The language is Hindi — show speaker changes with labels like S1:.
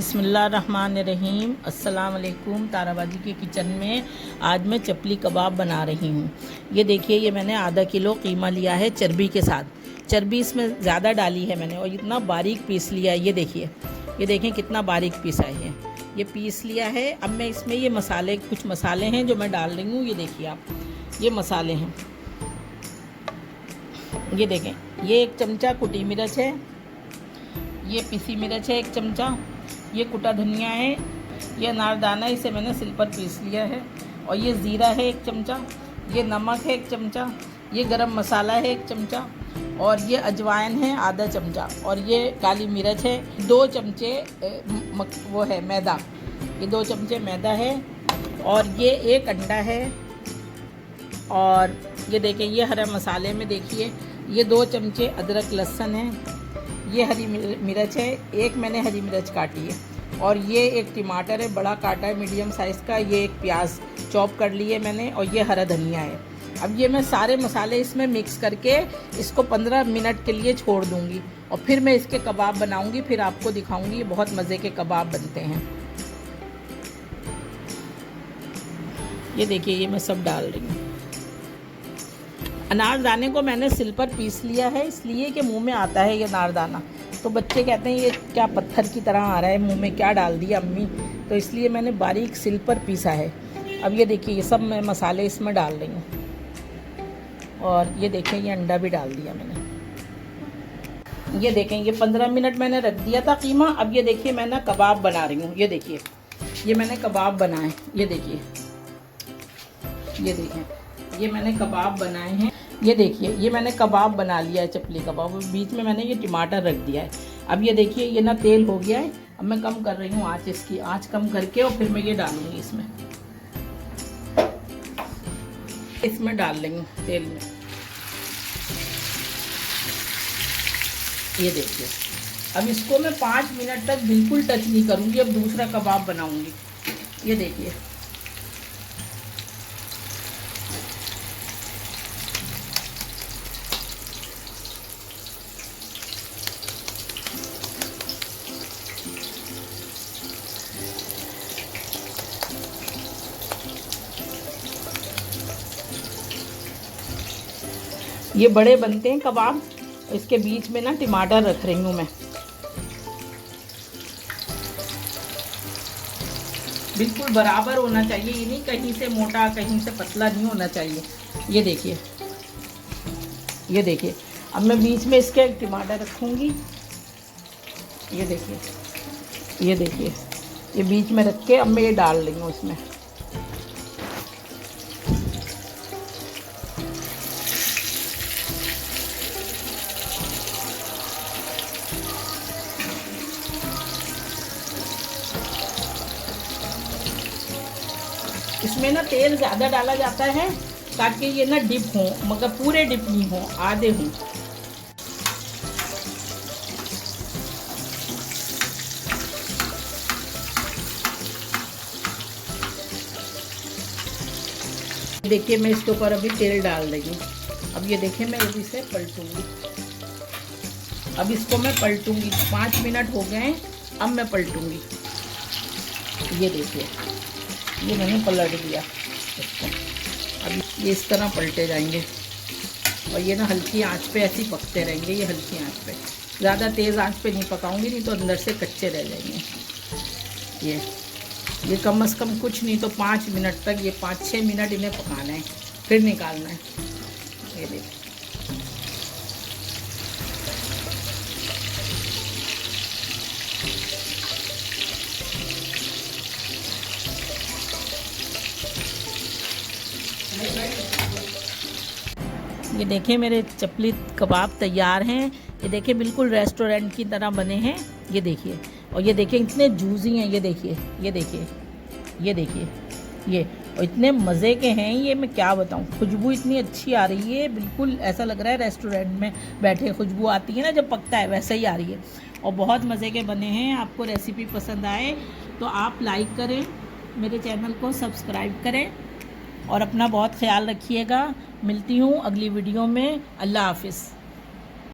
S1: बिस्मिल्लाहिर्रहमानिर्रहीम। अस्सलाम वालेकुम। ताराबाजी के किचन में आज मैं चपली कबाब बना रही हूँ। ये देखिए, ये मैंने आधा किलो कीमा लिया है चर्बी के साथ। चर्बी इसमें ज़्यादा डाली है मैंने, और इतना बारीक पीस लिया है। ये देखिए, ये देखें कितना बारीक पीसा है। ये पीस लिया है। अब मैं इसमें ये मसाले, कुछ मसाले हैं जो मैं डाल रही हूँ। ये देखिए आप, ये मसाले हैं। ये देखें, ये 1 चमचा कुटी मिर्च है, ये पिसी मिर्च है 1 चमचा, ये कुटा धनिया है, ये अनारदाना, इसे मैंने सिल पर पीस लिया है, और ये ज़ीरा है 1 चमचा, ये नमक है 1 चमचा, ये गरम मसाला है 1 चमचा, और ये अजवाइन है आधा चमचा, और ये काली मिर्च है 2 चमचे वो है मैदा, ये 2 चमचे मैदा है, और ये 1 अंडा है। और ये देखें, ये हरे मसाले में देखिए, ये 2 चमचे अदरक लहसुन है, ये हरी मिर्च है, 1 मैंने हरी मिर्च काटी है, और ये 1 टमाटर है बड़ा काटा है मीडियम साइज़ का, ये 1 प्याज चॉप कर लिए मैंने, और ये हरा धनिया है। अब ये मैं सारे मसाले इसमें मिक्स करके इसको 15 मिनट के लिए छोड़ दूँगी, और फिर मैं इसके कबाब बनाऊँगी, फिर आपको दिखाऊँगी। ये बहुत मज़े के कबाब बनते हैं। ये देखिए, ये मैं सब डाल रही हूँ। अनारदाने को मैंने सिल पर पीस लिया है, इसलिए कि मुंह में आता है ये अनारदाना। तो बच्चे कहते हैं ये क्या पत्थर की तरह आ रहा है मुंह में, क्या डाल दिया अम्मी, तो इसलिए मैंने बारीक सिल पर पीसा है। अब ये देखिए, ये सब मैं मसाले इसमें डाल रही हूँ, और ये देखें, ये अंडा भी डाल दिया मैंने। ये देखें, ये 15 मिनट मैंने रख दिया था कीमा। अब ये देखिए, मैं ना कबाब बना रही हूँ। ये देखिए, ये मैंने कबाब बनाए। ये देखिए, ये देखें, ये मैंने कबाब बनाए हैं। ये देखिए, ये मैंने कबाब बना लिया है, चपली कबाब। बीच में मैंने ये टमाटर रख दिया है। अब ये देखिए, ये ना तेल हो गया है। अब मैं कम कर रही हूँ आँच, इसकी आँच कम करके, और फिर मैं ये डालूंगी इसमें डाल लेंगे तेल में। ये देखिए, अब इसको मैं 5 मिनट तक बिल्कुल टच नहीं करूँगी। अब दूसरा कबाब बनाऊँगी। ये देखिए, ये बड़े बनते हैं कबाब। इसके बीच में ना टमाटर रख रही हूँ मैं। बिल्कुल बराबर होना चाहिए, ये नहीं कहीं से मोटा कहीं से पतला नहीं होना चाहिए। ये देखिए, ये देखिए, अब मैं बीच में इसके टमाटर रखूँगी। ये देखिए, ये देखिए, ये बीच में रख के अब मैं ये डाल रही हूँ इसमें। इसमें ना तेल ज़्यादा डाला जाता है ताकि ये ना डिप हो, मगर पूरे डिप नहीं हो, आधे हों। देखिए, मैं इसके ऊपर अभी तेल डाल रही हूँ। अब ये देखिए, मैं अभी इसे पलटूंगी। अब इसको मैं पलटूंगी। 5 मिनट हो गए हैं, अब मैं पलटूंगी। ये देखिए, ये मैंने पलट दिया इसको। अब ये इस तरह पलटे जाएंगे, और ये ना हल्की आंच पे ऐसे ही पकते रहेंगे। ये हल्की आंच पे, ज़्यादा तेज़ आंच पे नहीं पकाऊंगी, नहीं तो अंदर से कच्चे रह जाएंगे। ये कम से कम कुछ नहीं तो 5 मिनट तक, ये 5-6 मिनट इन्हें पकाना है, फिर निकालना है। ये देखिए, ये देखिए, मेरे चपली कबाब तैयार हैं। ये देखिए, बिल्कुल रेस्टोरेंट की तरह बने हैं। ये देखिए, और ये देखिए इतने जूसी हैं। ये देखिए, ये देखिए, ये देखिए, ये और इतने मज़े के हैं। ये मैं क्या बताऊं, खुशबू इतनी अच्छी आ रही है, बिल्कुल ऐसा लग रहा है रेस्टोरेंट में बैठे खुशबू आती है ना जब पकता है, वैसे ही आ रही है, और बहुत मज़े के बने हैं। आपको रेसिपी पसंद आए तो आप लाइक करें, मेरे चैनल को सब्सक्राइब करें, और अपना बहुत ख्याल रखिएगा। मिलती हूँ अगली वीडियो में। अल्लाह हाफ़िज़।